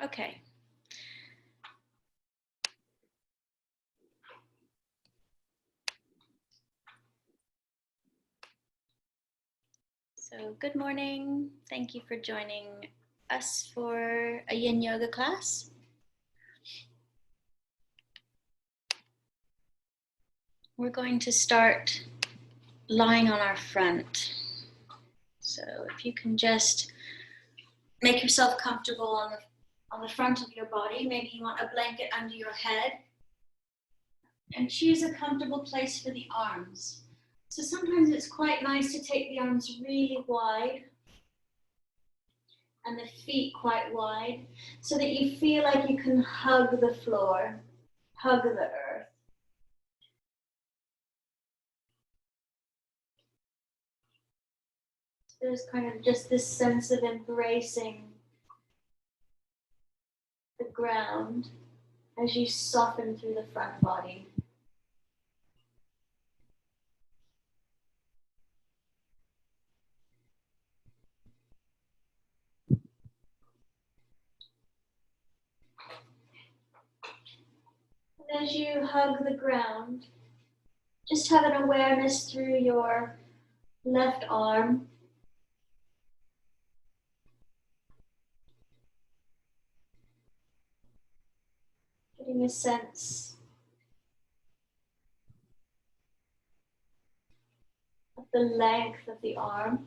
Okay. So good morning. Thank you for joining us for a Yin Yoga class. We're going to start lying on our front. So if you can just make yourself comfortable on the front of your body. Maybe you want a blanket under your head. And choose a comfortable place for the arms. So sometimes it's quite nice to take the arms really wide and the feet quite wide so that you feel like you can hug the floor, hug the earth. There's kind of just this sense of embracing the ground as you soften through the front body. And as you hug the ground, just have an awareness through your left arm. Getting a sense of the length of the arm.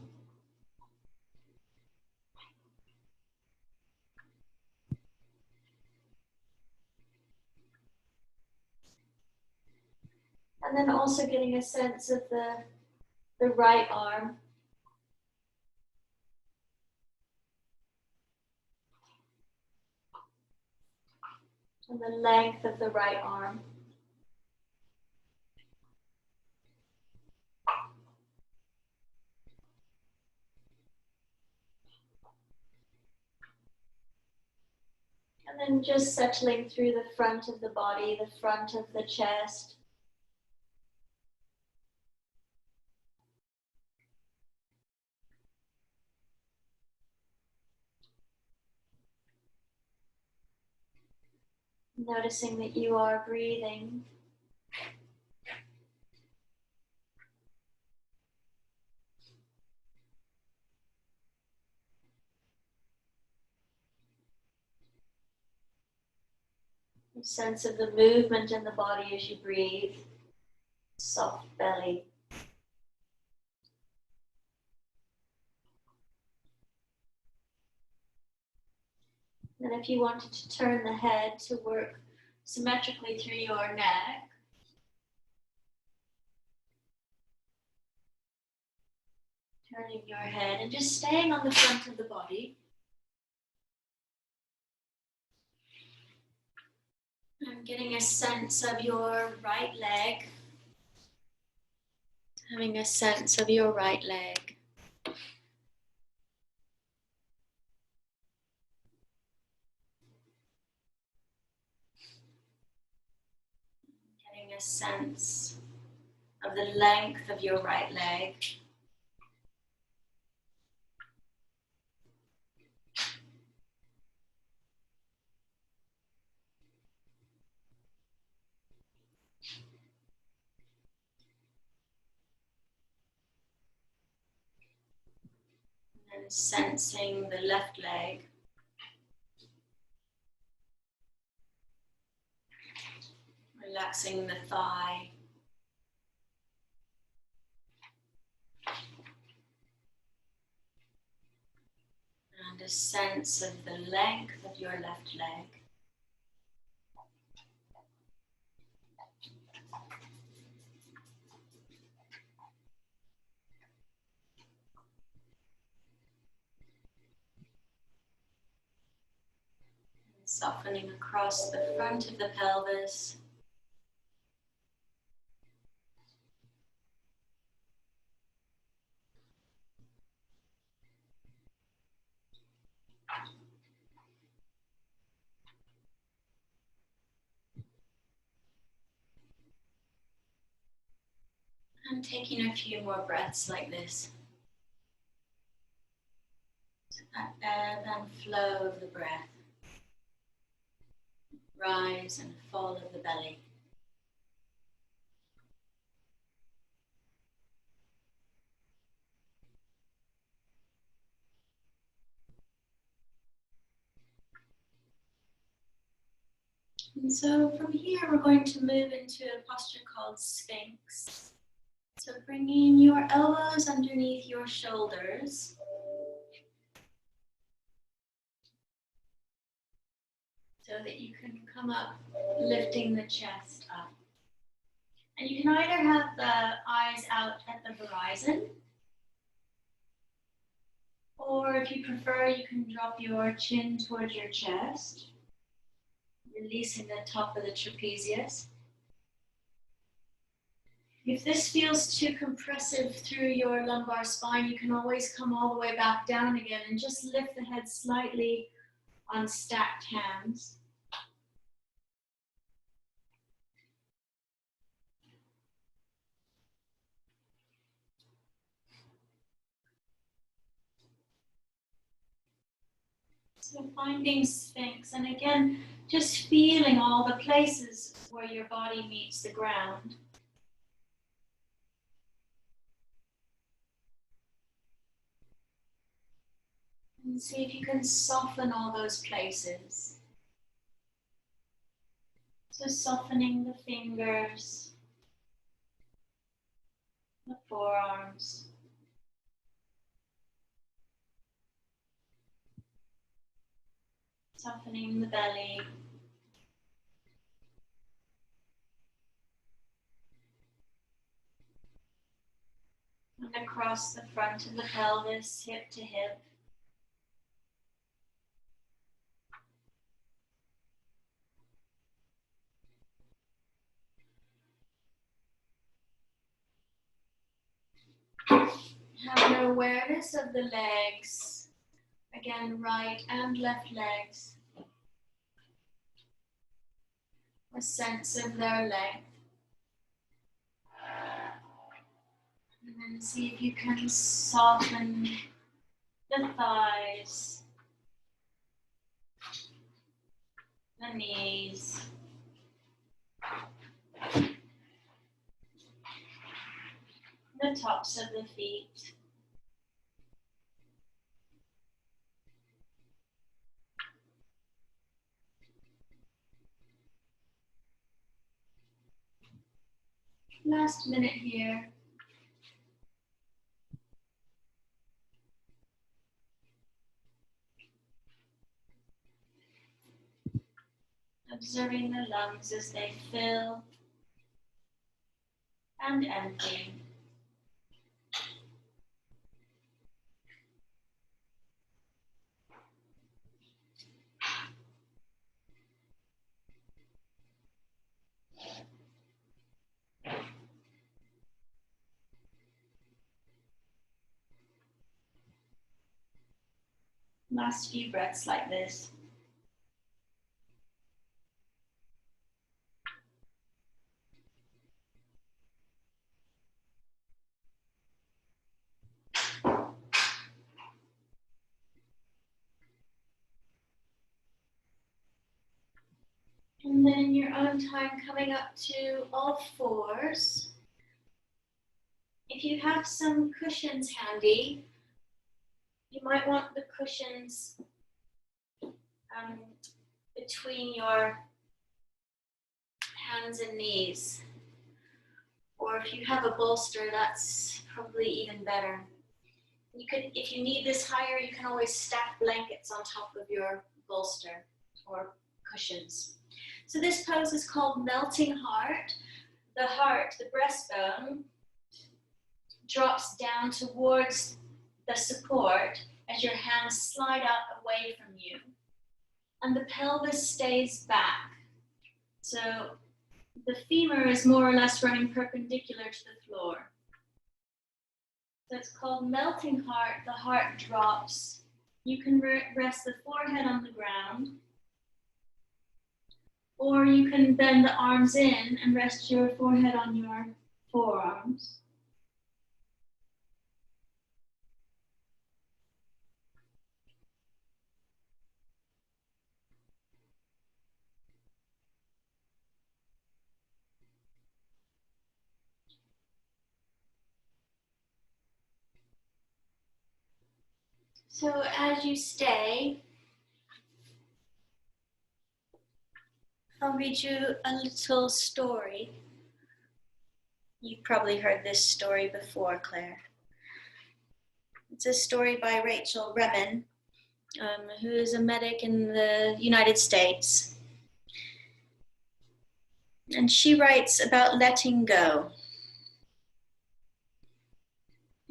And then also getting a sense of the right arm. And the length of the right arm. And then just settling through the front of the body, the front of the chest. Noticing that you are breathing. A sense of the movement in the body as you breathe. Soft belly. And if you wanted to turn the head to work symmetrically through your neck, turning your head and just staying on the front of the body. And getting a sense of your right leg. Having a sense of your right leg. Getting a sense of the length of your right leg. And sensing the left leg. Relaxing the thigh. And a sense of the length of your left leg. Softening across the front of the pelvis. And taking a few more breaths like this. That ebb and flow of the breath. rise and fall of the belly. And so from here, we're going to move into a posture called Sphinx. So bringing your elbows underneath your shoulders. So that you can come up, lifting the chest up. And you can either have the eyes out at the horizon, or if you prefer, you can drop your chin towards your chest, releasing the top of the trapezius. If this feels too compressive through your lumbar spine, you can always come all the way back down again and just lift the head slightly on stacked hands. So finding Sphinx, and again, just feeling all the places where your body meets the ground. And see if you can soften all those places. So softening the fingers, the forearms, softening the belly, and across the front of the pelvis, hip to hip. Have an awareness of the legs. Again, right and left legs. A sense of their length. And then see if you can soften the thighs, the knees, the tops of the feet. Last minute here. Observing the lungs as they fill and empty. Last few breaths like this. And then in your own time, coming up to all fours. If you have some cushions handy, you might want the cushions between your hands and knees. Or if you have a bolster, that's probably even better. You could, if you need this higher, you can always stack blankets on top of your bolster or cushions. So this pose is called melting heart. The heart, the breastbone, drops down towards the support as your hands slide out away from you. And the pelvis stays back. So the femur is more or less running perpendicular to the floor. So it's called melting heart. The heart drops. You can rest the forehead on the ground. Or you can bend the arms in and rest your forehead on your forearms. So as you stay, I'll read you a little story. You've probably heard this story before, Claire. It's a story by Rachel Remen, who is a medic in the United States. And she writes about letting go.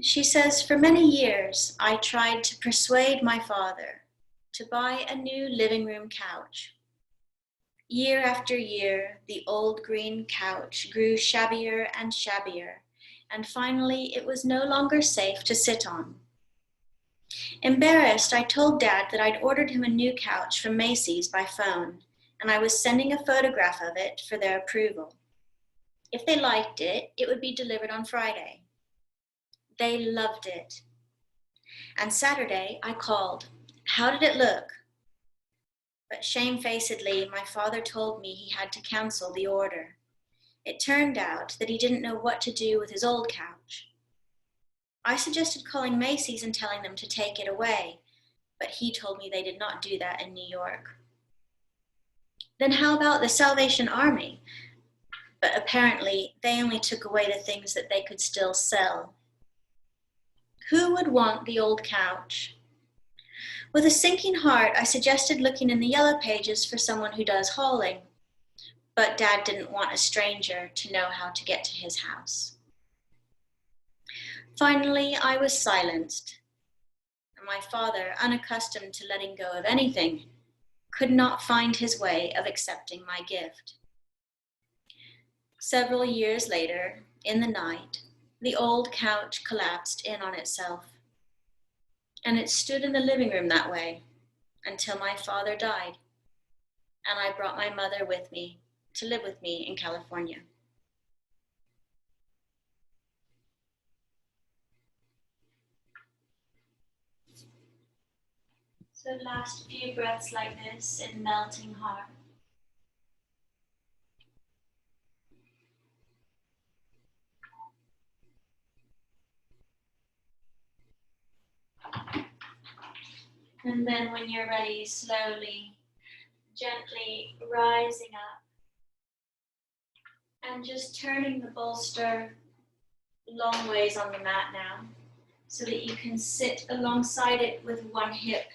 She says, "For many years, I tried to persuade my father to buy a new living room couch. Year after year, the old green couch grew shabbier and shabbier, and finally it was no longer safe to sit on. Embarrassed, I told Dad that I'd ordered him a new couch from Macy's by phone, and I was sending a photograph of it for their approval. If they liked it, it would be delivered on Friday. They loved it. And Saturday, I called. How did it look? But shamefacedly, my father told me he had to cancel the order. It turned out that he didn't know what to do with his old couch. I suggested calling Macy's and telling them to take it away, but he told me they did not do that in New York. Then how about the Salvation Army? But apparently, they only took away the things that they could still sell. Who would want the old couch? With a sinking heart, I suggested looking in the yellow pages for someone who does hauling, but Dad didn't want a stranger to know how to get to his house. Finally, I was silenced, and my father, unaccustomed to letting go of anything, could not find his way of accepting my gift. Several years later, in the night, the old couch collapsed in on itself, and it stood in the living room that way until my father died, and I brought my mother with me to live with me in California. So last few breaths like this in melting heart. And then when you're ready, slowly, gently rising up and just turning the bolster long ways on the mat now so that you can sit alongside it with one hip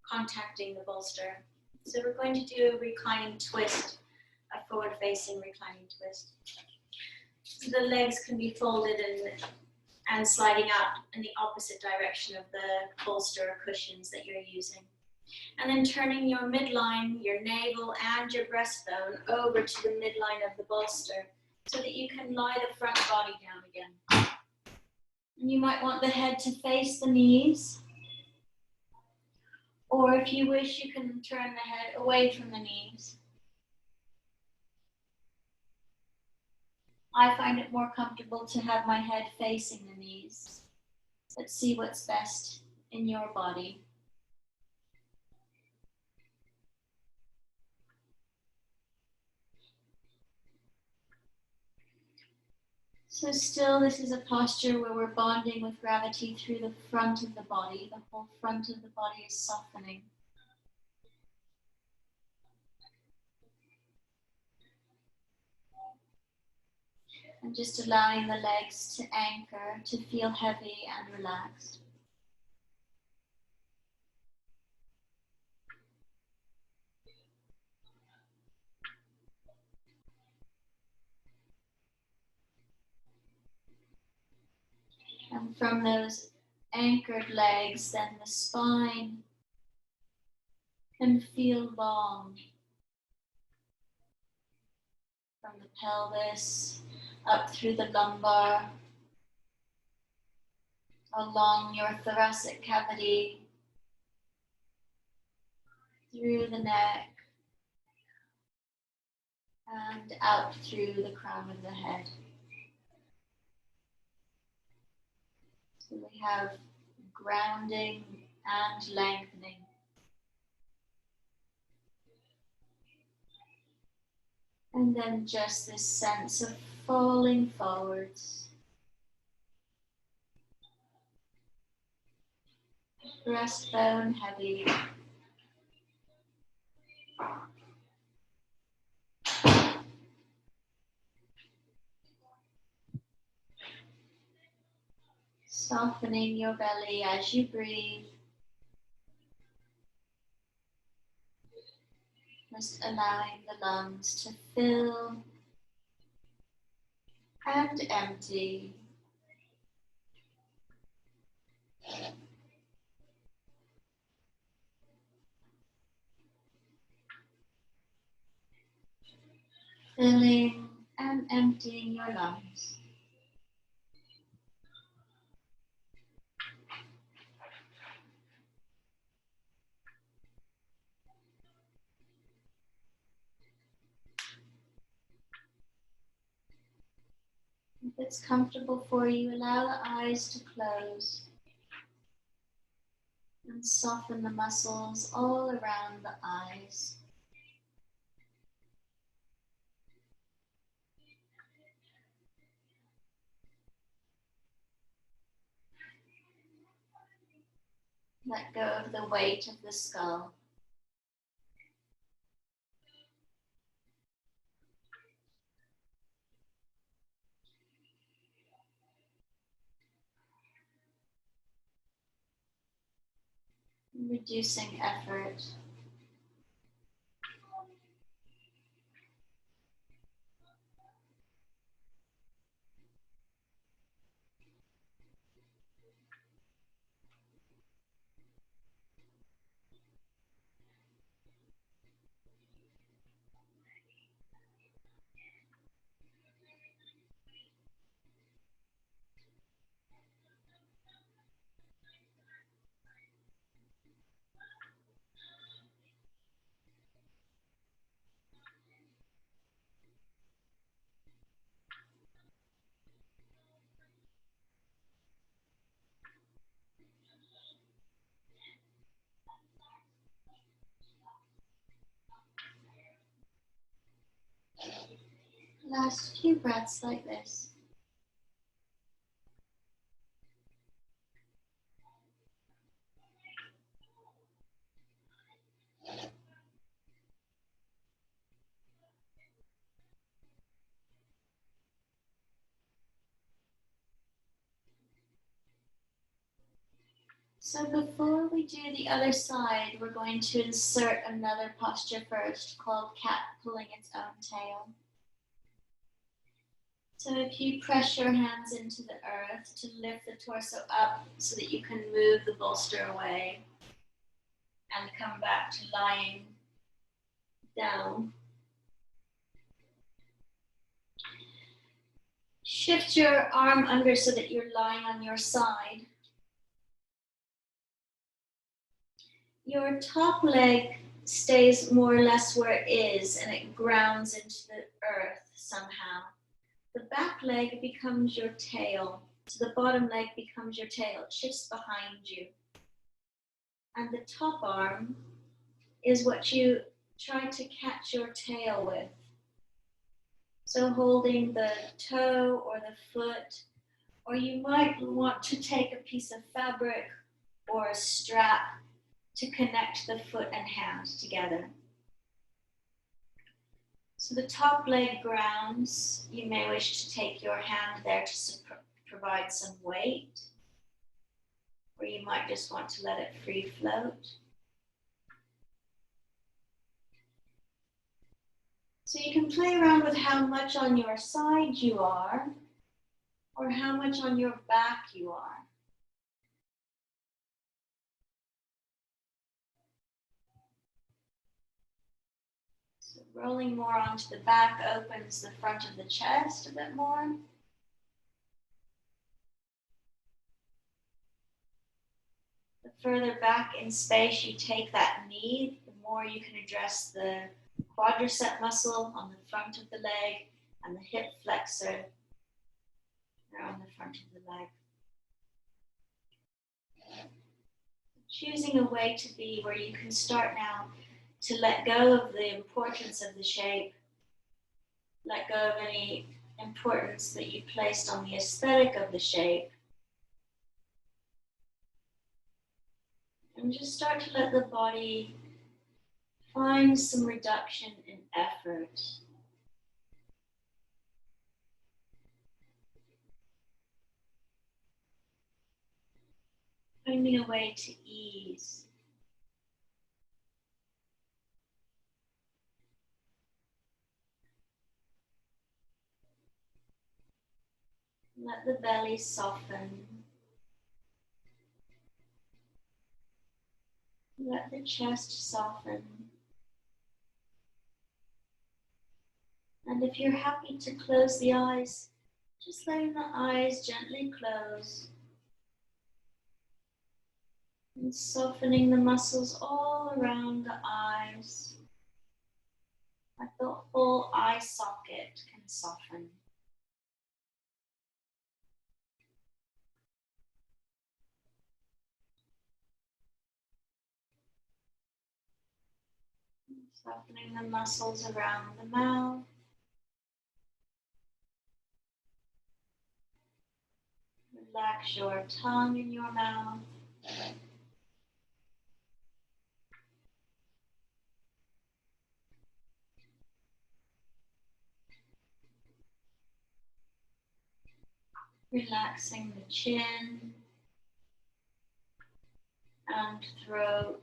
contacting the bolster. So we're going to do a reclining twist, a forward-facing reclining twist. So the legs can be folded and sliding out in the opposite direction of the bolster or cushions that you're using. And then turning your midline, your navel, and your breastbone over to the midline of the bolster so that you can lie the front body down again. And you might want the head to face the knees, or if you wish, you can turn the head away from the knees. I find it more comfortable to have my head facing the knees. Let's see what's best in your body. So still, this is a posture where we're bonding with gravity through the front of the body. The whole front of the body is softening. And just allowing the legs to anchor, to feel heavy and relaxed. And from those anchored legs, then the spine can feel long. From the pelvis, up through the lumbar, along your thoracic cavity, through the neck, and out through the crown of the head. So we have grounding and lengthening. And then just this sense of falling forwards. breastbone heavy. Softening your belly as you breathe. Just allowing the lungs to fill and empty. Filling and emptying your lungs. If it's comfortable for you, allow the eyes to close and soften the muscles all around the eyes. Let go of the weight of the skull. Reducing effort. Last few breaths like this. So before we do the other side, we're going to insert another posture first called cat pulling its own tail. So if you press your hands into the earth to lift the torso up so that you can move the bolster away and come back to lying down. Shift your arm under so that you're lying on your side. Your top leg stays more or less where it is and it grounds into the earth somehow. The back leg becomes your tail. So the bottom leg becomes your tail. It shifts behind you. And the top arm is what you try to catch your tail with. So holding the toe or the foot, or you might want to take a piece of fabric or a strap to connect the foot and hand together. So the top leg grounds. You may wish to take your hand there to provide some weight, or you might just want to let it free float. So you can play around with how much on your side you are, or how much on your back you are. So rolling more onto the back opens the front of the chest a bit more. The further back in space you take that knee, the more you can address the quadricep muscle on the front of the leg and the hip flexor on the front of the leg. Choosing a way to be where you can start now to let go of the importance of the shape, let go of any importance that you placed on the aesthetic of the shape, And just start to let the body find some reduction in effort. Finding a way to ease. Let the belly soften. Let the chest soften. And if you're happy to close the eyes, just letting the eyes gently close. And softening the muscles all around the eyes. Like the whole eye socket can soften. Softening the muscles around the mouth. Relax your tongue in your mouth. Relaxing the chin and throat.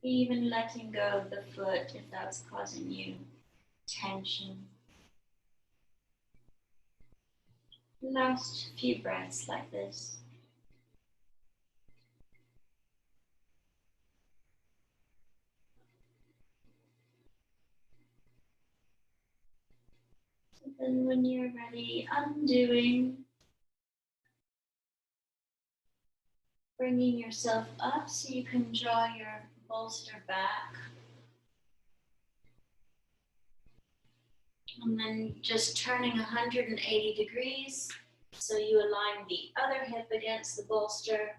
Even letting go of the foot if that's causing you tension. Last few breaths like this. So then when you're ready, undoing, bringing yourself up so you can draw your bolster back. And then just turning 180 degrees so you align the other hip against the bolster.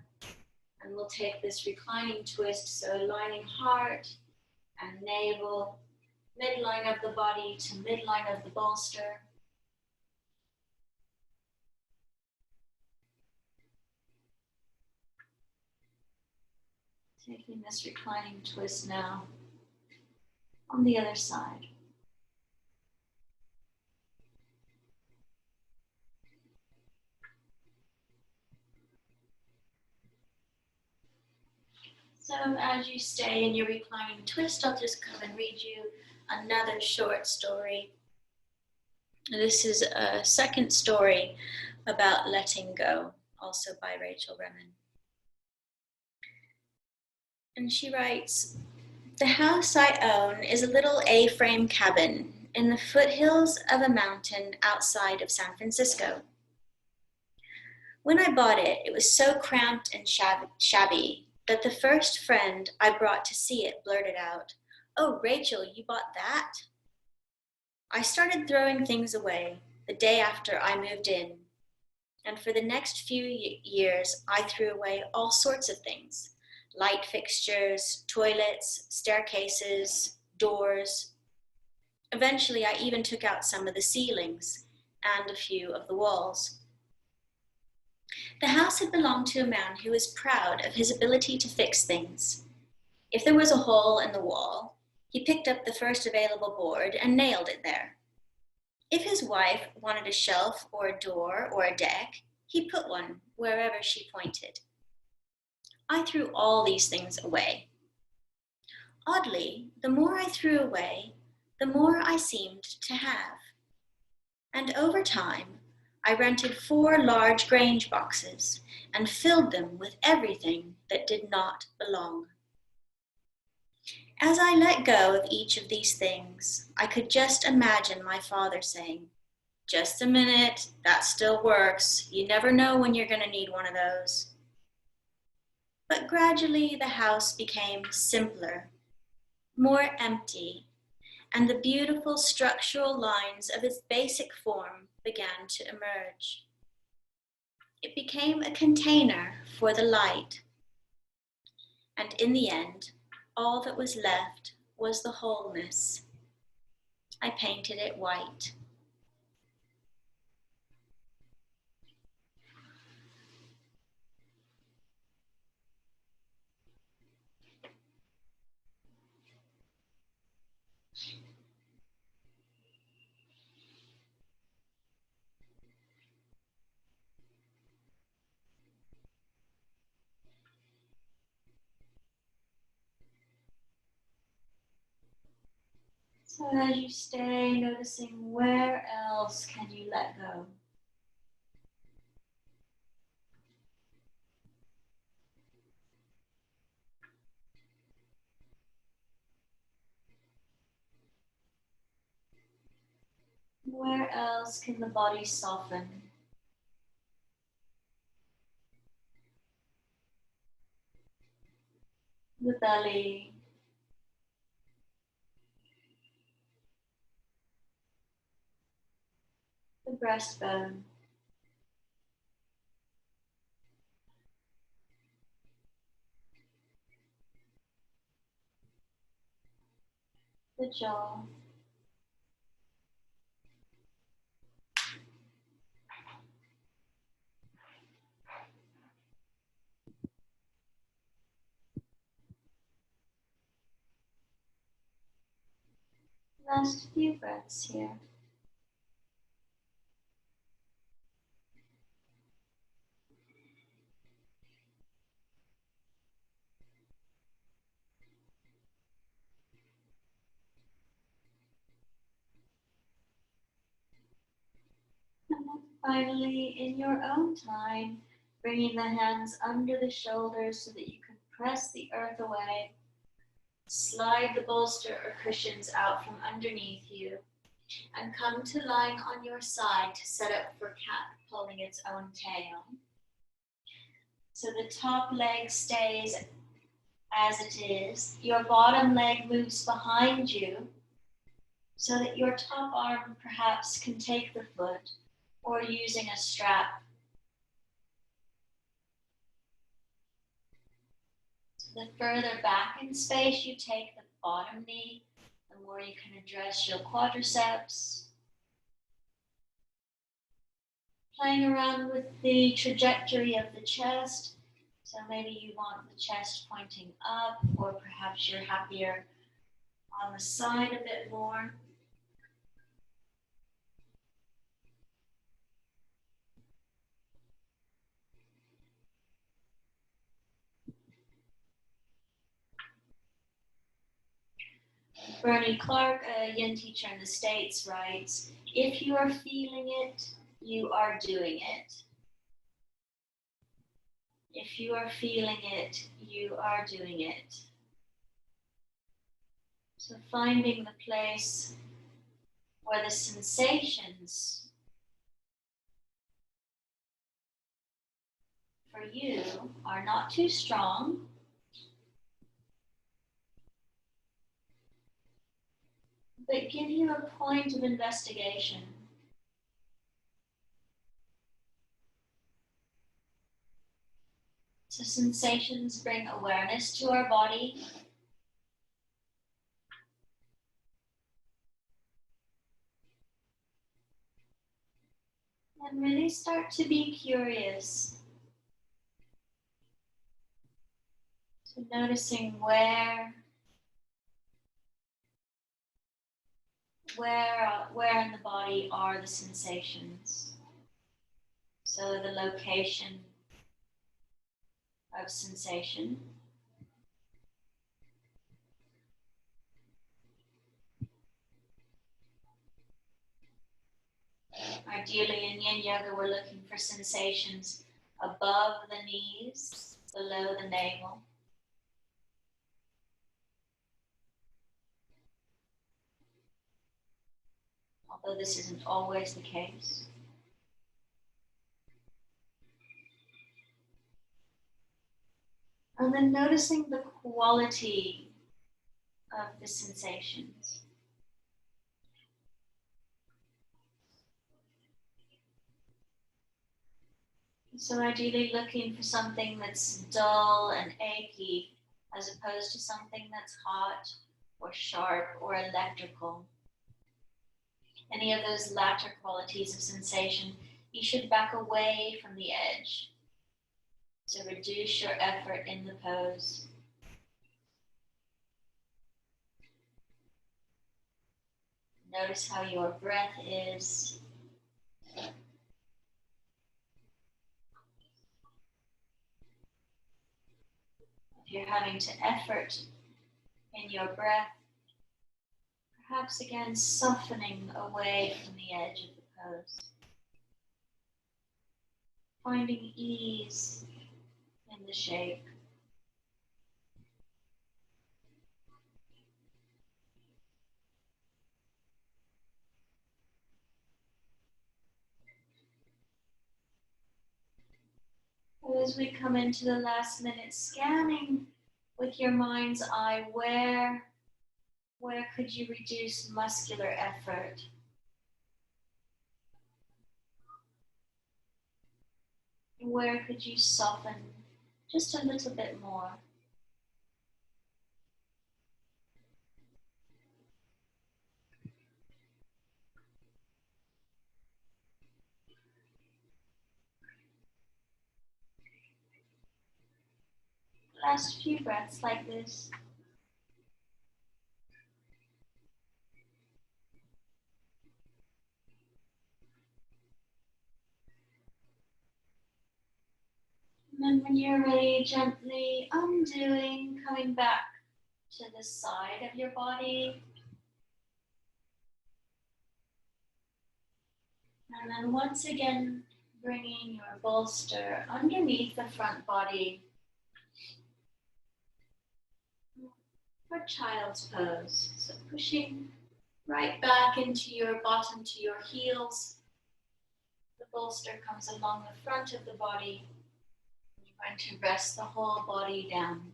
And we'll take this reclining twist, so aligning heart and navel, midline of the body to midline of the bolster. Taking this reclining twist now on the other side. So as you stay in your reclining twist, I'll just come and read you another short story. This is a second story about letting go, also by Rachel Remen. And she writes, "The house I own is a little A-frame cabin in the foothills of a mountain outside of San Francisco. When I bought it, it was so cramped and shabby that the first friend I brought to see it blurted out, 'Oh, Rachel, you bought that?' I started throwing things away the day after I moved in, and for the next few years, I threw away all sorts of things. Light fixtures, toilets, staircases, doors. Eventually, I even took out some of the ceilings and a few of the walls. The house had belonged to a man who was proud of his ability to fix things. If there was a hole in the wall, he picked up the first available board and nailed it there. If his wife wanted a shelf or a door or a deck, he put one wherever she pointed. I threw all these things away. Oddly, the more I threw away, the more I seemed to have. And over time, I rented 4 large Grange boxes and filled them with everything that did not belong. As I let go of each of these things, I could just imagine my father saying, 'Just a minute, that still works. You never know when you're going to need one of those.' But gradually the house became simpler, more empty, and the beautiful structural lines of its basic form began to emerge. It became a container for the light, and in the end, all that was left was the wholeness. I painted it white. So as you stay, noticing where else can you let go? Where else can the body soften? The belly, the breastbone, the jaw. Last few breaths here. And then finally, in your own time, bringing the hands under the shoulders so that you can press the earth away. Slide the bolster or cushions out from underneath you and come to lying on your side to set up for cat pulling its own tail. So the top leg stays as it is. Your bottom leg moves behind you so that your top arm perhaps can take the foot or using a strap. So the further back in space you take the bottom knee, the more you can address your quadriceps. Playing around with the trajectory of the chest. So maybe you want the chest pointing up, or perhaps you're happier on the side a bit more. Bernie Clark, a Yin teacher in the States, writes, if you are feeling it, you are doing it. If you are feeling it, you are doing it. So finding the place where the sensations for you are not too strong, but give you a point of investigation. So sensations bring awareness to our body. And really start to be curious. So noticing where in the body are the sensations. So the location of sensation. Ideally in Yin Yoga, we're looking for sensations above the knees, below the navel. Although this isn't always the case. And then noticing the quality of the sensations. So ideally looking for something that's dull and achy as opposed to something that's hot or sharp or electrical. Any of those latter qualities of sensation, you should back away from the edge. So reduce your effort in the pose. Notice how your breath is. If you're having to effort in your breath, Perhaps again softening away from the edge of the pose. Finding ease in the shape. As we come into the last minute, scanning with your mind's eye, where could you reduce muscular effort? Where could you soften just a little bit more? Last few breaths like this. And then when you're ready, gently undoing, coming back to the side of your body. And then once again, bringing your bolster underneath the front body for child's pose. So pushing right back into your bottom to your heels. The bolster comes along the front of the body. You're going to rest the whole body down.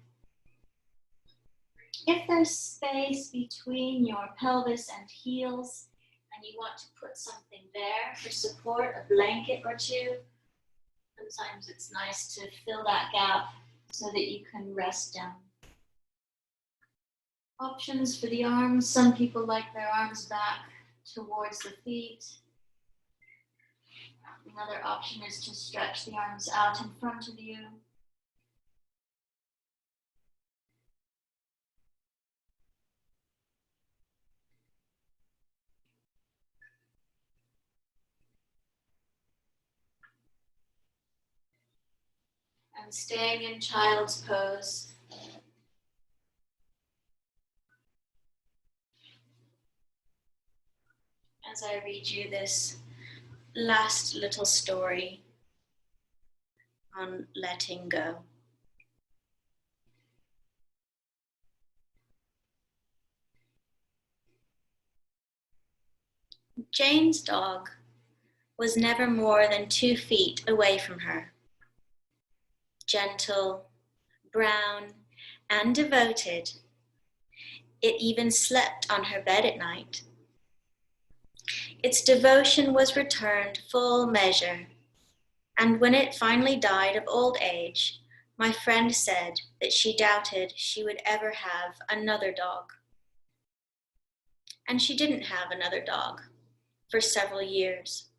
If there's space between your pelvis and heels, and you want to put something there for support, a blanket or two, sometimes it's nice to fill that gap so that you can rest down. Options for the arms. Some people like their arms back towards the feet. Another option is to stretch the arms out in front of you. And staying in child's pose. As I read you this last little story on letting go. Jane's dog was never more than 2 feet away from her. Gentle, brown, and devoted, it even slept on her bed at night. Its devotion was returned full measure, and when it finally died of old age, my friend said that she doubted she would ever have another dog. And she didn't have another dog for several years.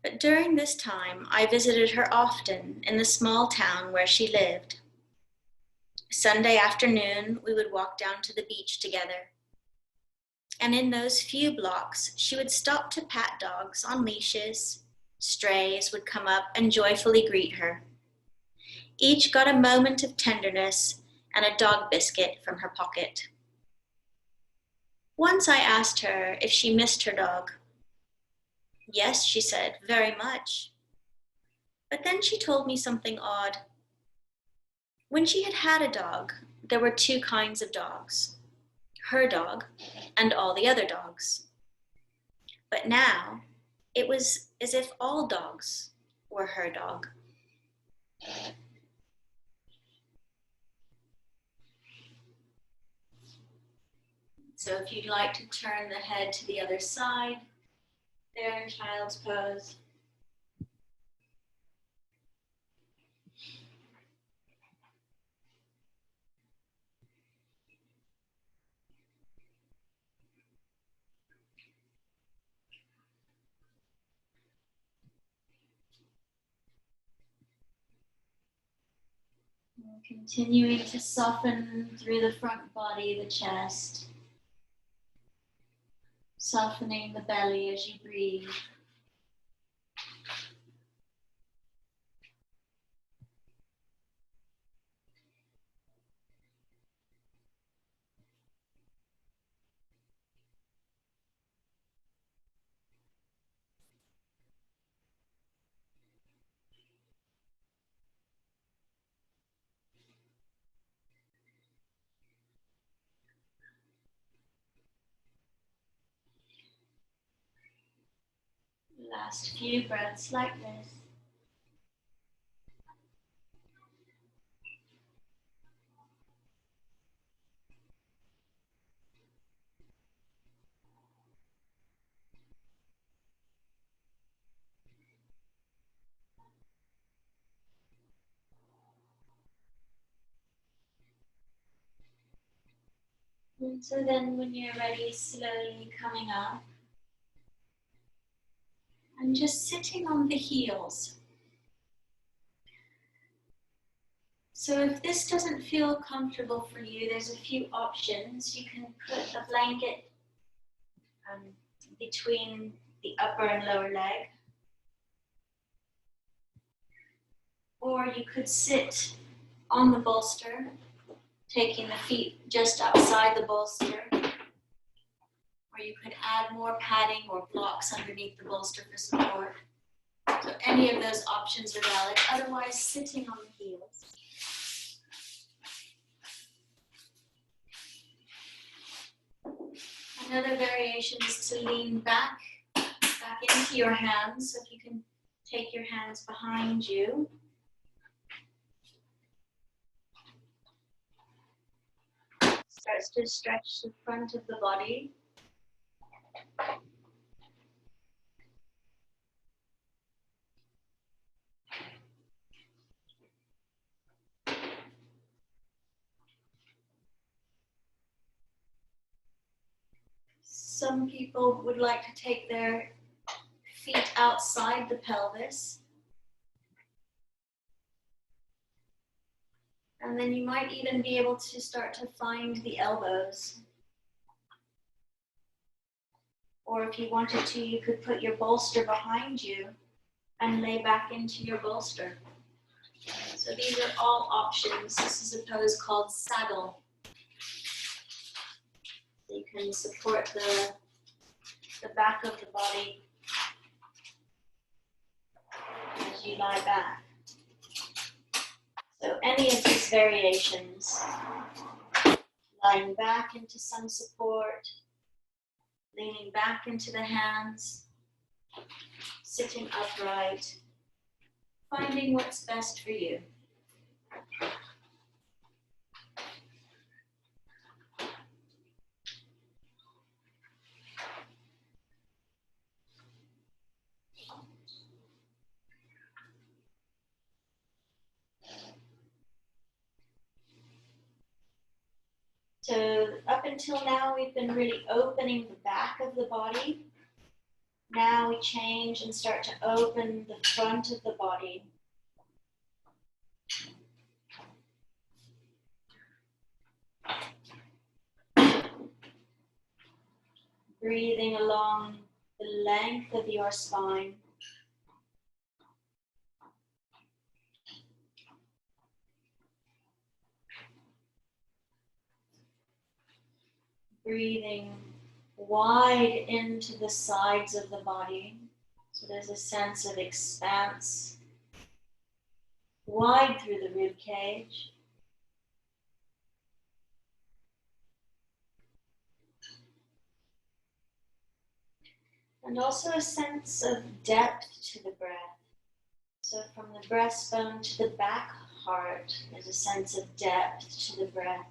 But during this time, I visited her often in the small town where she lived. Sunday afternoon, we would walk down to the beach together. And in those few blocks, she would stop to pat dogs on leashes. Strays would come up and joyfully greet her. Each got a moment of tenderness and a dog biscuit from her pocket. Once I asked her if she missed her dog. Yes, she said, very much. But then she told me something odd. When she had had a dog, there were 2 kinds of dogs. Her dog and all the other dogs. But now, it was as if all dogs were her dog. So if you'd like to turn the head to the other side, there in child's pose. And continuing to soften through the front body, the chest. Softening the belly as you breathe. Last few breaths like this. And so then when you're ready, slowly coming up and just sitting on the heels. So if this doesn't feel comfortable for you, there's a few options. You can put a blanket between the upper and lower leg. Or you could sit on the bolster, taking the feet just outside the bolster. Or you could add more padding or blocks underneath the bolster for support. So any of those options are valid. Otherwise, sitting on the heels. Another variation is to lean back into your hands. So if you can take your hands behind you. Starts to stretch the front of the body. Some people would like to take their feet outside the pelvis. And then you might even be able to start to find the elbows. Or if you wanted to, you could put your bolster behind you and lay back into your bolster. So these are all options. This is a pose called saddle. So you can support the back of the body as you lie back. So any of these variations, lying back into some support, leaning back into the hands, sitting upright, finding what's best for you. So up until now, we've been really opening the back of the body. Now we change and start to open the front of the body. Breathing along the length of your spine. Breathing wide into the sides of the body. So there's a sense of expanse, wide through the rib cage. And also a sense of depth to the breath. So from the breastbone to the back heart, there's a sense of depth to the breath.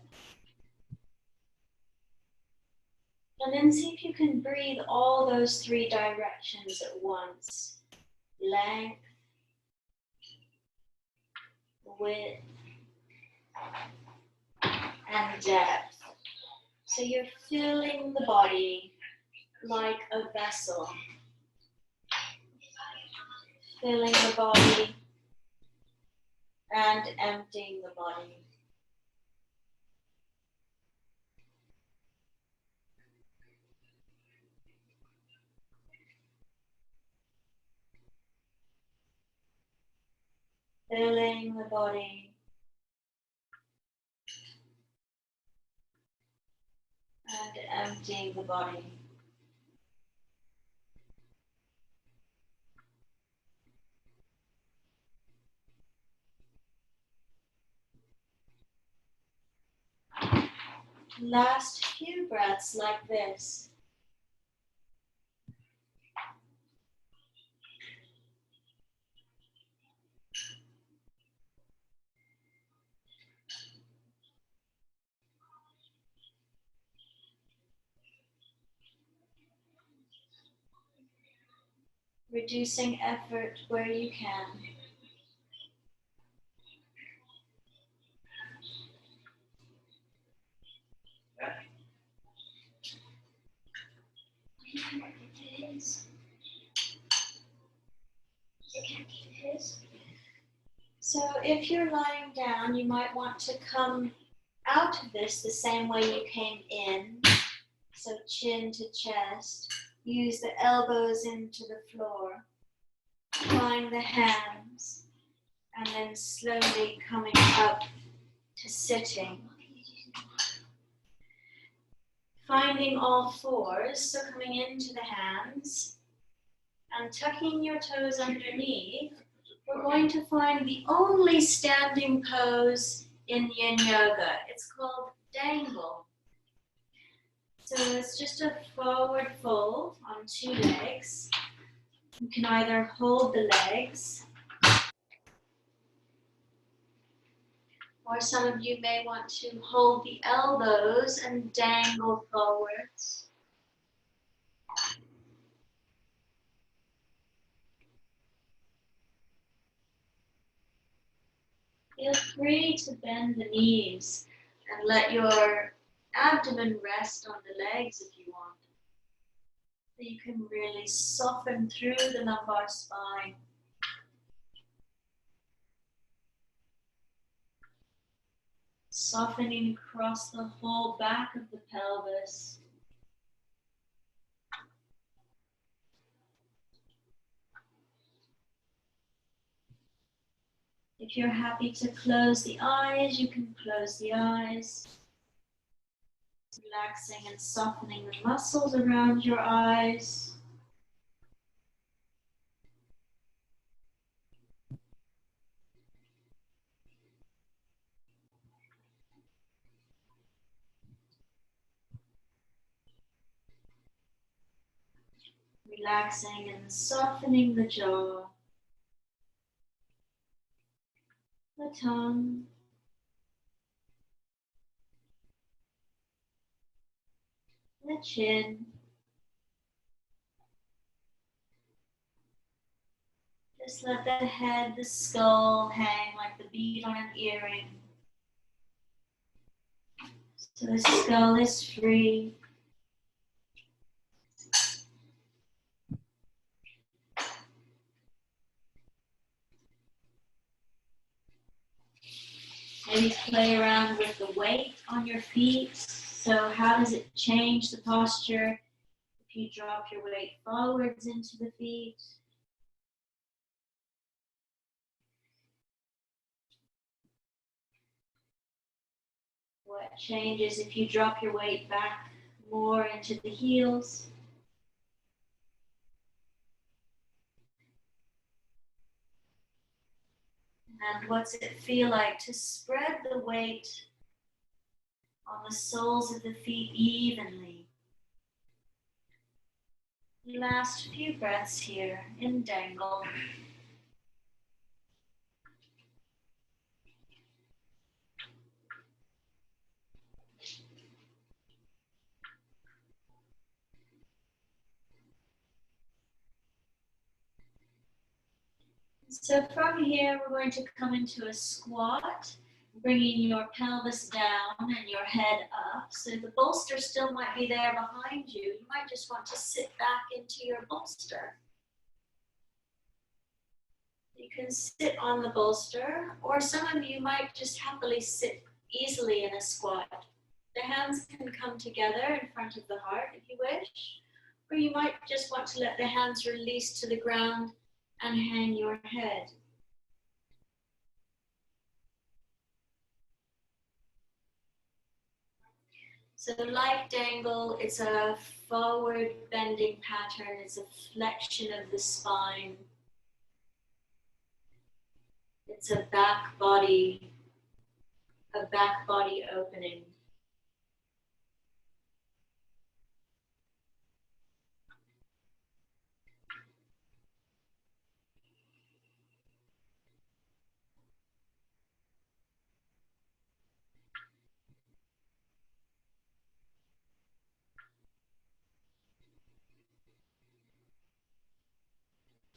And then see if you can breathe all those three directions at once. Length, width, and depth. So you're filling the body like a vessel. Filling the body and emptying the body. Filling the body and emptying the body. Last few breaths like this. reducing effort where you can. So if you're lying down, you might want to come out of this the same way you came in. So chin to chest. Use the elbows into the floor. Applying the hands. And then slowly coming up to sitting. Finding all fours, so coming into the hands. And tucking your toes underneath. We're going to find the only standing pose in Yin Yoga. It's called dangle. So it's just a forward fold on two legs. You can either hold the legs, or some of you may want to hold the elbows and dangle forwards. Feel free to bend the knees and let your abdomen rest on the legs if you want. So you can really soften through the lumbar spine. Softening across the whole back of the pelvis. If you're happy to close the eyes, you can close the eyes. Relaxing and softening the muscles around your eyes. Relaxing and softening the jaw, the tongue, the chin. Just let the head, the skull hang like the bead on an earring. So the skull is free. Maybe play around with the weight on your feet. So how does it change the posture if you drop your weight forwards into the feet? What changes if you drop your weight back more into the heels? And what's it feel like to spread the weight on the soles of the feet evenly? Last few breaths here in dangle. So from here, we're going to come into a squat, bringing your pelvis down and your head up. So the bolster still might be there behind you. You might just want to sit back into your bolster. You can sit on the bolster, or some of you might just happily sit easily in a squat. The hands can come together in front of the heart if you wish, or you might just want to let the hands release to the ground and hang your head. So like dangle, it's a forward bending pattern. It's a flexion of the spine. It's a back body opening.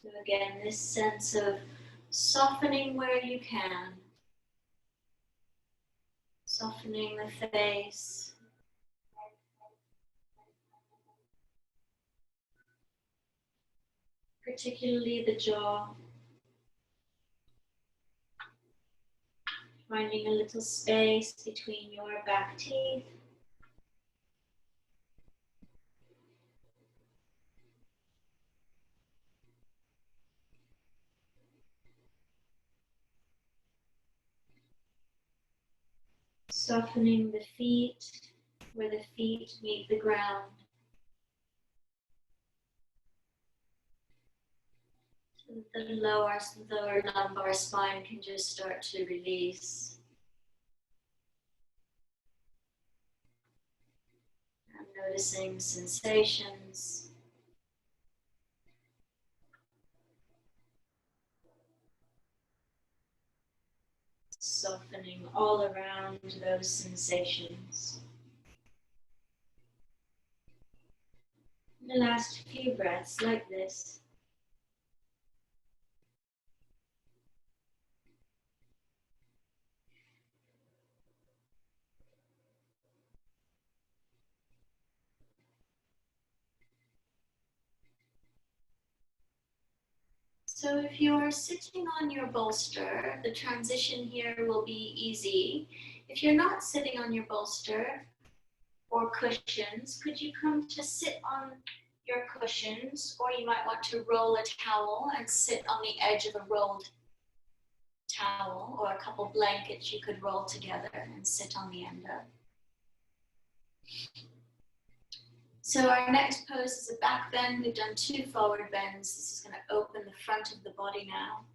So again, this sense of softening where you can. Softening the face. Particularly the jaw. Finding a little space between your back teeth. Softening the feet, where the feet meet the ground. So that the lower lumbar spine can just start to release. And noticing sensations. Softening all around those sensations. The last few breaths like this. So if you're sitting on your bolster, the transition here will be easy. If you're not sitting on your bolster or cushions, could you come to sit on your cushions, or you might want to roll a towel and sit on the edge of a rolled towel, or a couple blankets you could roll together and sit on the end of. So our next pose is a back bend. We've done 2 forward bends. This is going to open the front of the body now.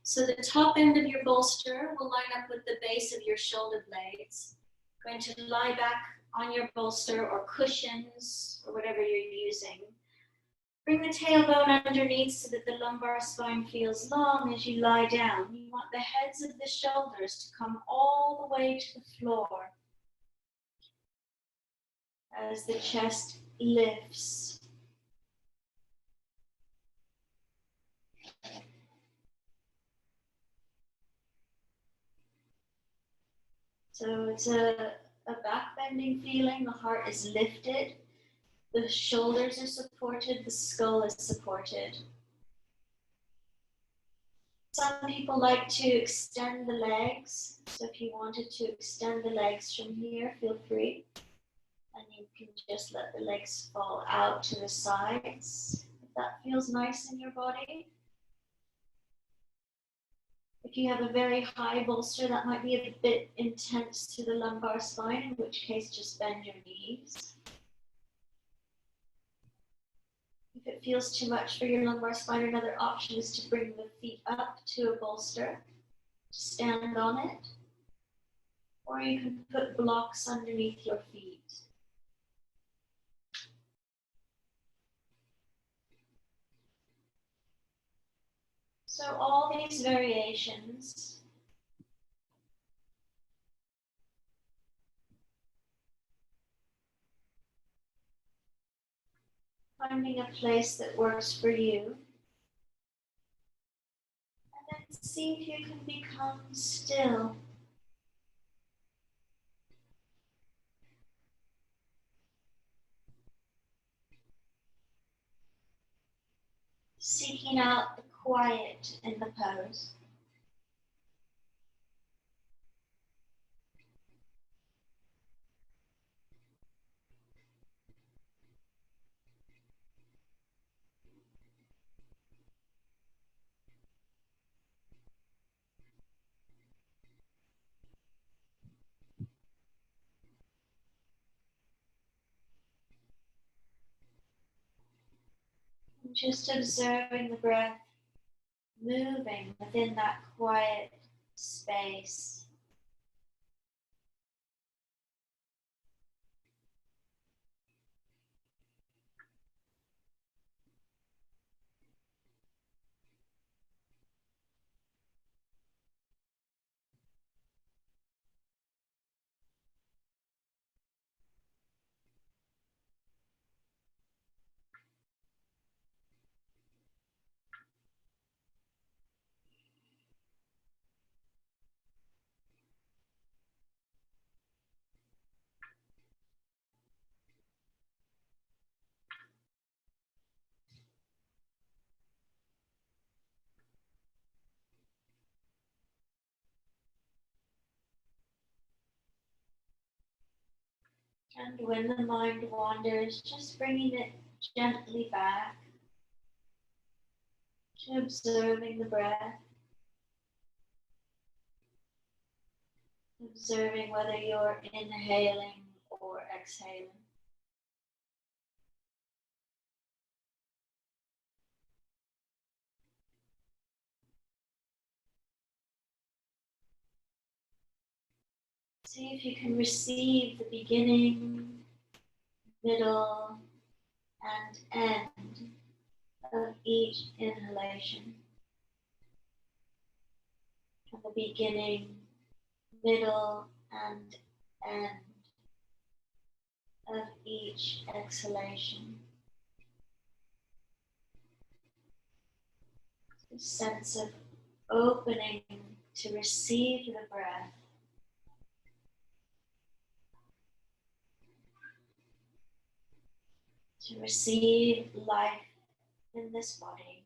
So the top end of your bolster will line up with the base of your shoulder blades. Going to lie back on your bolster or cushions or whatever you're using. Bring the tailbone underneath so that the lumbar spine feels long as you lie down. You want the heads of the shoulders to come all the way to the floor as the chest lifts. So it's a back bending feeling. The heart is lifted. The shoulders are supported. The skull is supported. Some people like to extend the legs. So if you wanted to extend the legs from here, feel free. And you can just let the legs fall out to the sides, if that feels nice in your body. If you have a very high bolster, that might be a bit intense to the lumbar spine, in which case just bend your knees. If it feels too much for your lumbar spine, another option is to bring the feet up to a bolster, stand on it, or you can put blocks underneath your feet. So all these variations finding a place that works for you. And then see if you can become still. Seeking out the quiet in the pose. And just observing the breath moving within that quiet space. And when the mind wanders, just bringing it gently back to observing the breath, observing whether you're inhaling or exhaling. See if you can receive the beginning, middle, and end of each inhalation. And the beginning, middle, and end of each exhalation. A sense of opening to receive the breath. To receive life in this body.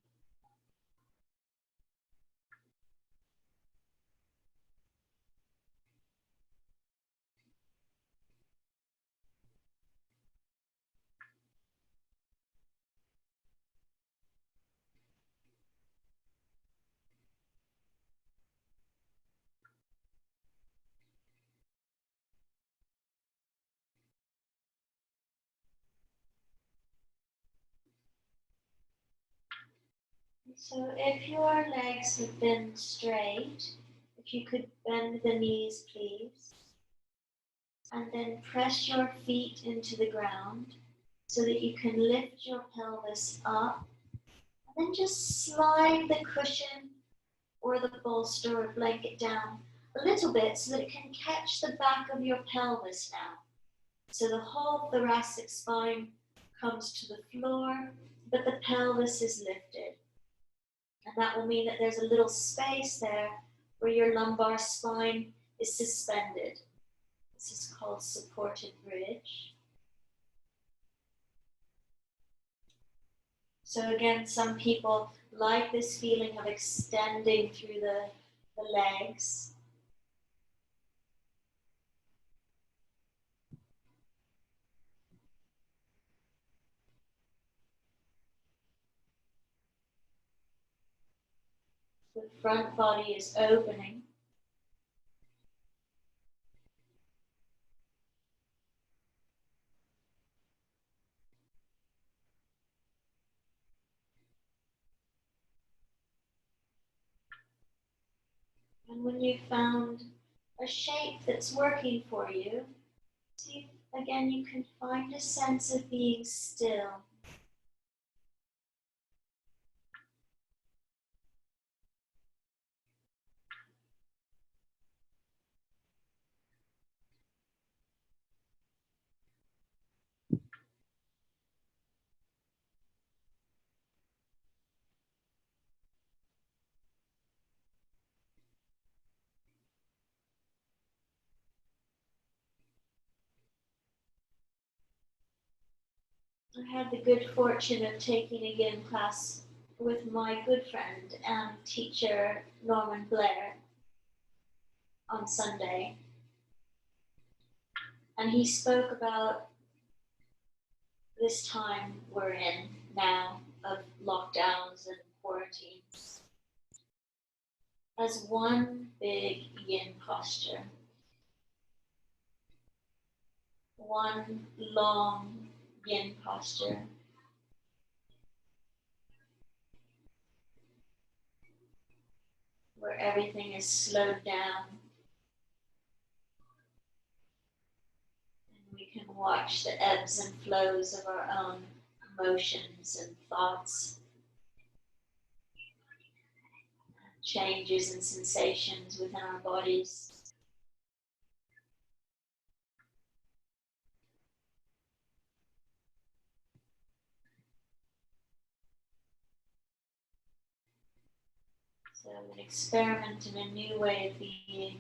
So if your legs have been straight, if you could bend the knees, please. And then press your feet into the ground so that you can lift your pelvis up. And then just slide the cushion or the bolster or blanket down a little bit so that it can catch the back of your pelvis now. So the whole thoracic spine comes to the floor, but the pelvis is lifted. And that will mean that there's a little space there where your lumbar spine is suspended. This is called supported bridge. So again, some people like this feeling of extending through the legs. The front body is opening. And when you've found a shape that's working for you, see if again you can find a sense of being still. I had the good fortune of taking a yin class with my good friend and teacher Norman Blair on Sunday. And he spoke about this time we're in now of lockdowns and quarantines as one big yin posture. One long yin posture. Where everything is slowed down. And we can watch the ebbs and flows of our own emotions and thoughts. Changes and sensations within our bodies. So an experiment in a new way of being.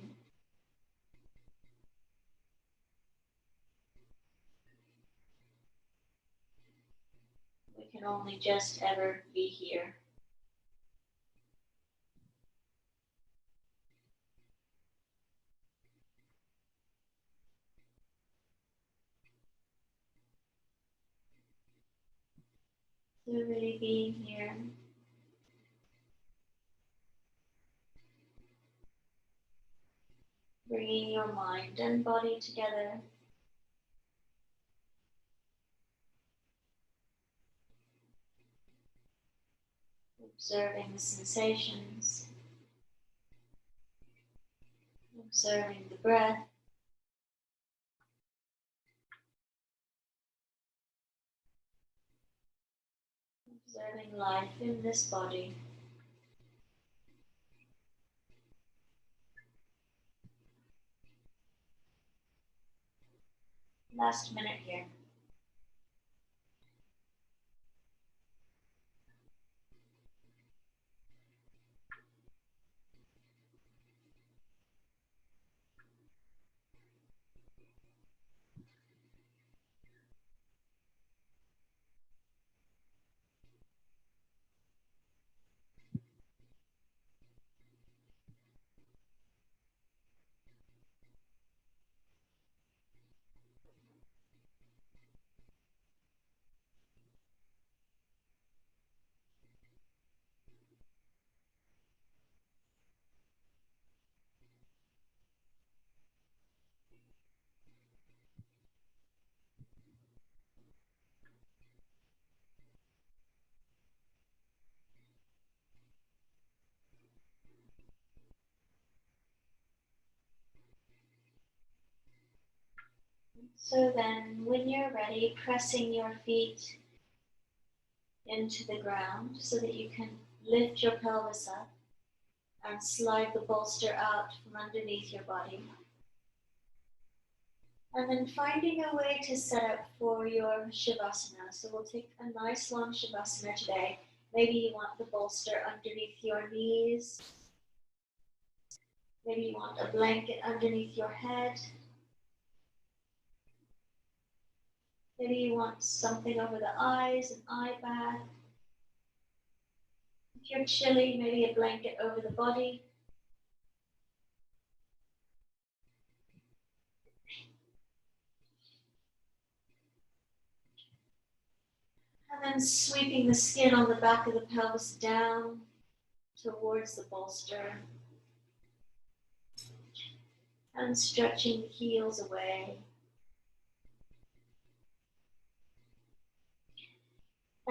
We can only just ever be here. So really being here. Bringing your mind and body together. Observing the sensations. Observing the breath. Observing life in this body. Last minute here. So then, when you're ready, pressing your feet into the ground so that you can lift your pelvis up and slide the bolster out from underneath your body. And then finding a way to set up for your Shavasana. So we'll take a nice long Shavasana today. Maybe you want the bolster underneath your knees. Maybe you want a blanket underneath your head. Maybe you want something over the eyes, an eye bath. If you're chilly, maybe a blanket over the body. And then sweeping the skin on the back of the pelvis down towards the bolster. And stretching the heels away.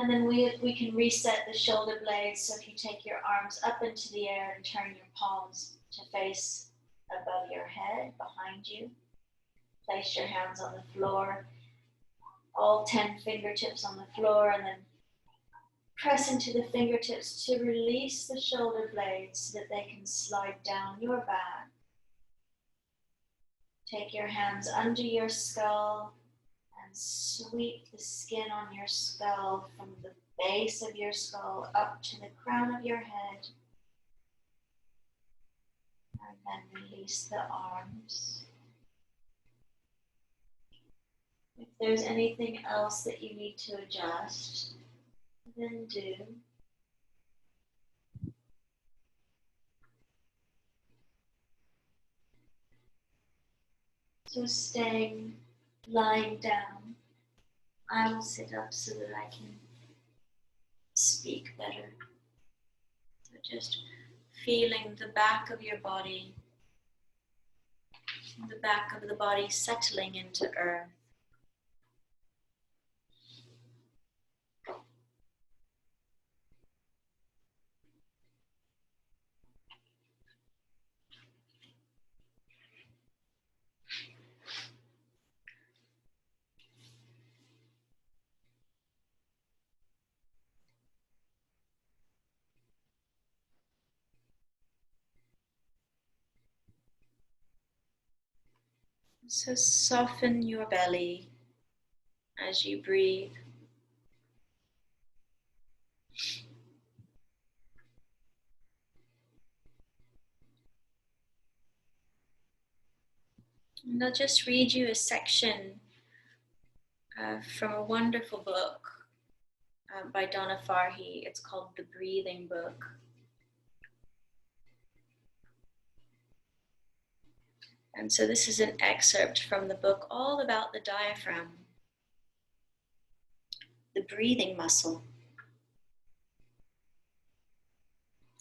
And then we can reset the shoulder blades. So if you take your arms up into the air and turn your palms to face above your head, behind you. Place your hands on the floor, all 10 fingertips on the floor, and then press into the fingertips to release the shoulder blades so that they can slide down your back. Take your hands under your skull and sweep the skin on your skull from the base of your skull up to the crown of your head. And then release the arms. If there's anything else that you need to adjust, then do. So staying lying down, I will sit up so that I can speak better. So just feeling the back of your body, the back of the body settling into earth. So soften your belly as you breathe. And I'll just read you a section from a wonderful book by Donna Farhi. It's called The Breathing Book. And so this is an excerpt from the book all about the diaphragm, the breathing muscle.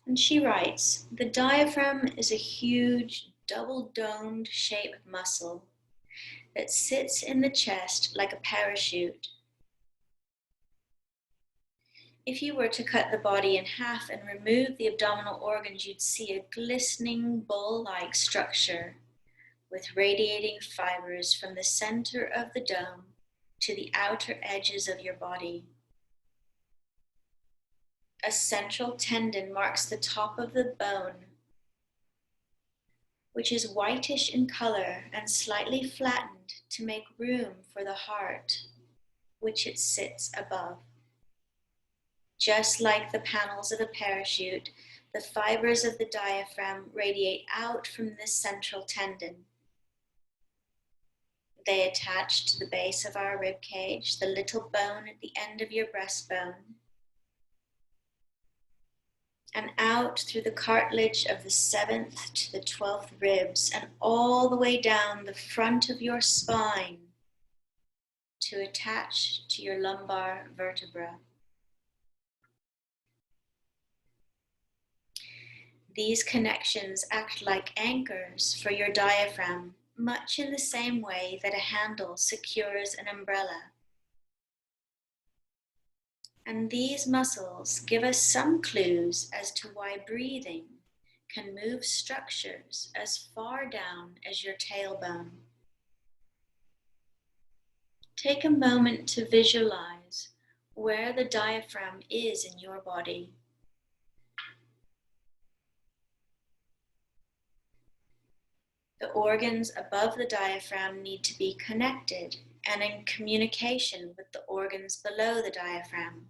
And she writes, the diaphragm is a huge double-domed shaped muscle that sits in the chest like a parachute. If you were to cut the body in half and remove the abdominal organs, you'd see a glistening ball-like structure with radiating fibers from the center of the dome to the outer edges of your body. A central tendon marks the top of the bone, which is whitish in color and slightly flattened to make room for the heart, which it sits above. Just like the panels of a parachute, the fibers of the diaphragm radiate out from this central tendon. They attach to the base of our rib cage, the little bone at the end of your breastbone, and out through the cartilage of the 7th to the 12th ribs, and all the way down the front of your spine to attach to your lumbar vertebra. These connections act like anchors for your diaphragm, much in the same way that a handle secures an umbrella. And these muscles give us some clues as to why breathing can move structures as far down as your tailbone. Take a moment to visualize where the diaphragm is in your body. The organs above the diaphragm need to be connected and in communication with the organs below the diaphragm.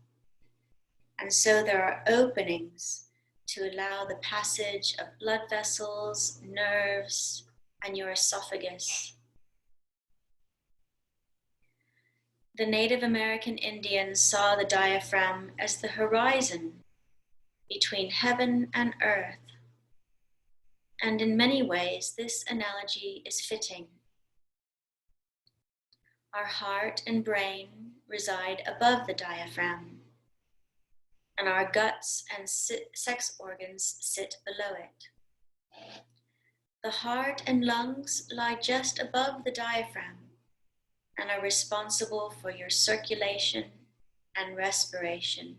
And so there are openings to allow the passage of blood vessels, nerves, and your esophagus. The Native American Indians saw the diaphragm as the horizon between heaven and earth. And in many ways, this analogy is fitting. Our heart and brain reside above the diaphragm, and our guts and sex organs sit below it. The heart and lungs lie just above the diaphragm and are responsible for your circulation and respiration.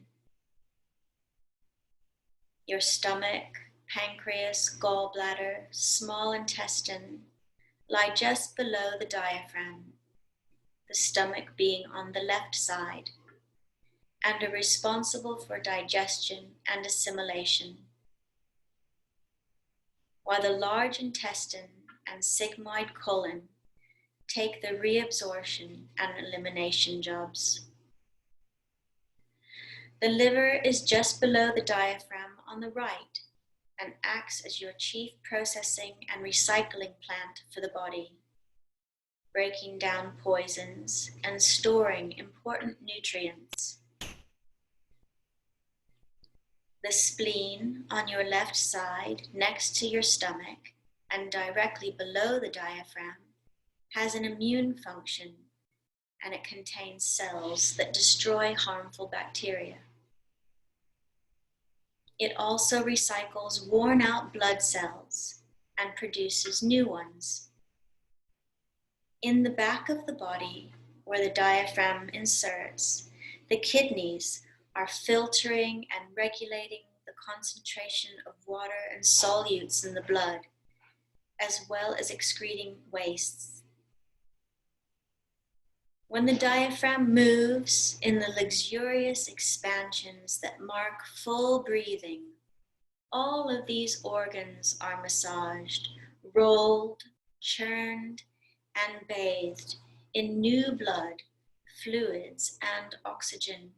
Your stomach, pancreas, gallbladder, small intestine lie just below the diaphragm, the stomach being on the left side, and are responsible for digestion and assimilation, while the large intestine and sigmoid colon take the reabsorption and elimination jobs. The liver is just below the diaphragm on the right and acts as your chief processing and recycling plant for the body, breaking down poisons and storing important nutrients. The spleen on your left side, next to your stomach and directly below the diaphragm, has an immune function, and it contains cells that destroy harmful bacteria. It also recycles worn out blood cells and produces new ones. In the back of the body, where the diaphragm inserts, the kidneys are filtering and regulating the concentration of water and solutes in the blood, as well as excreting wastes. When the diaphragm moves in the luxurious expansions that mark full breathing, all of these organs are massaged, rolled, churned, and bathed in new blood, fluids, and oxygen.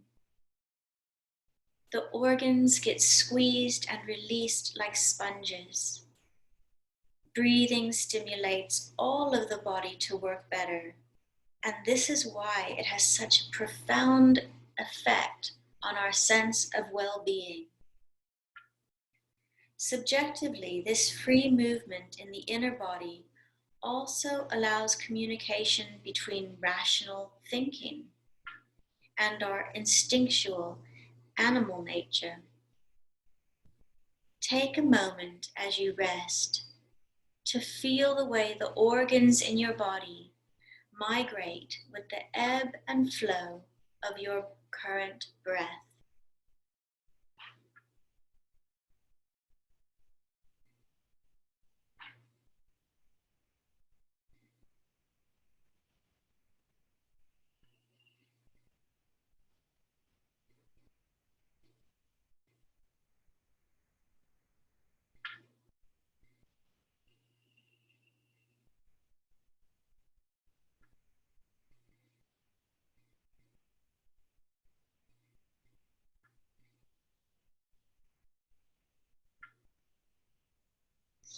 The organs get squeezed and released like sponges. Breathing stimulates all of the body to work better, and this is why it has such a profound effect on our sense of well-being. Subjectively, this free movement in the inner body also allows communication between rational thinking and our instinctual animal nature. take a moment as you rest to feel the way the organs in your body migrate with the ebb and flow of your current breath.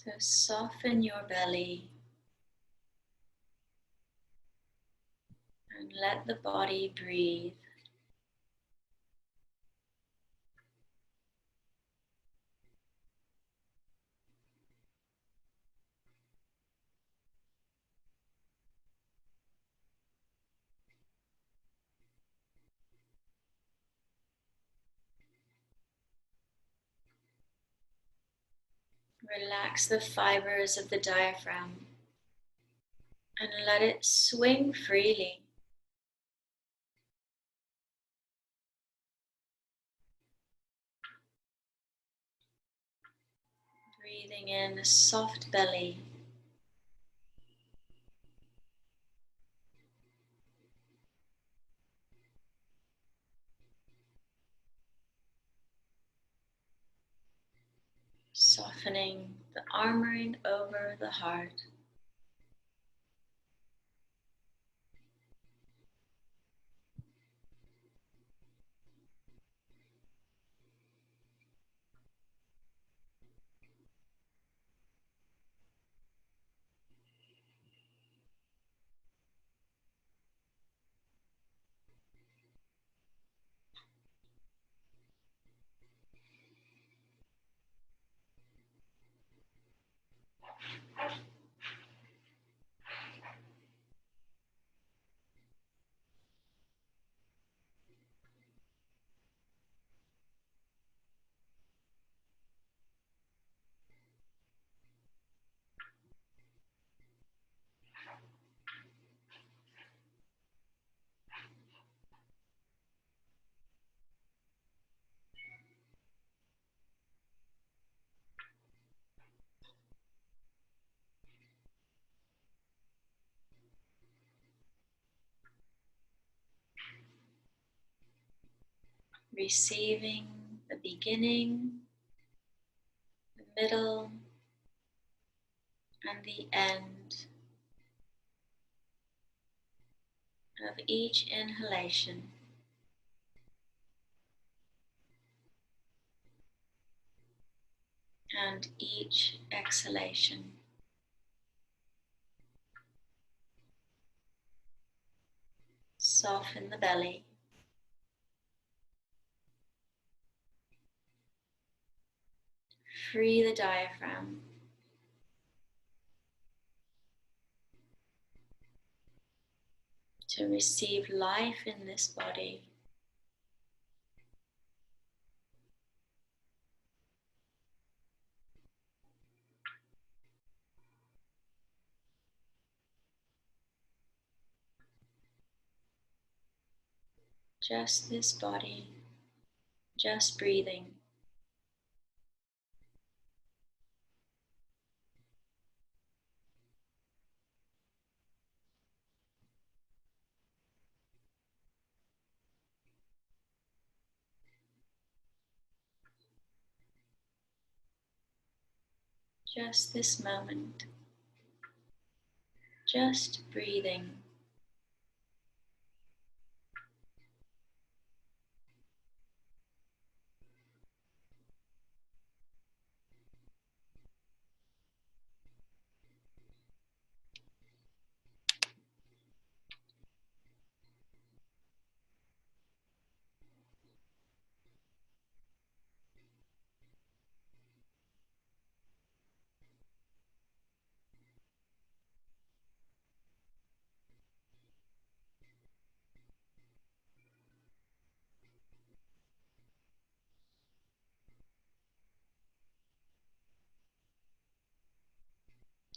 So soften your belly and let the body breathe. Relax the fibers of the diaphragm and let it swing freely. Breathing in a soft belly. Softening the armoring over the heart. Receiving the beginning, the middle, and the end of each inhalation. And each exhalation. Soften the belly. Free the diaphragm. To receive life in this body. Just this body, just breathing. Just this moment, just breathing.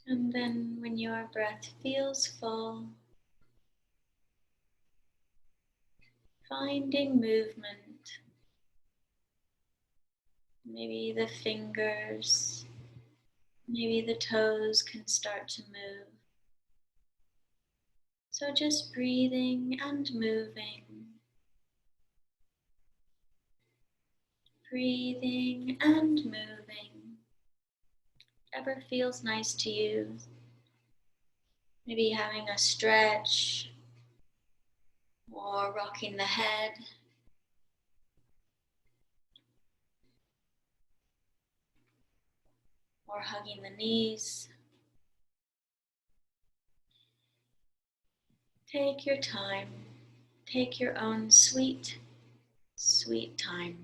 And then when your breath feels full, finding movement. Maybe the fingers, maybe the toes can start to move. So just breathing and moving. Breathing and moving. Whatever feels nice to you. Maybe having a stretch or rocking the head. Or hugging the knees. Take your time. Take your own sweet, sweet time.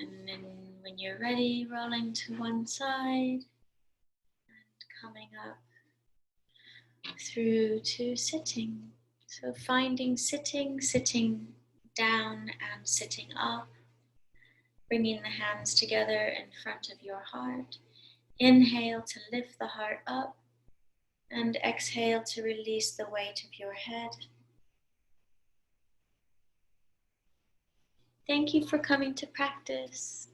And then when you're ready, rolling to one side and coming up through to sitting. So finding sitting, sitting down and sitting up. Bringing the hands together in front of your heart. Inhale to lift the heart up and exhale to release the weight of your head. Thank you for coming to practice.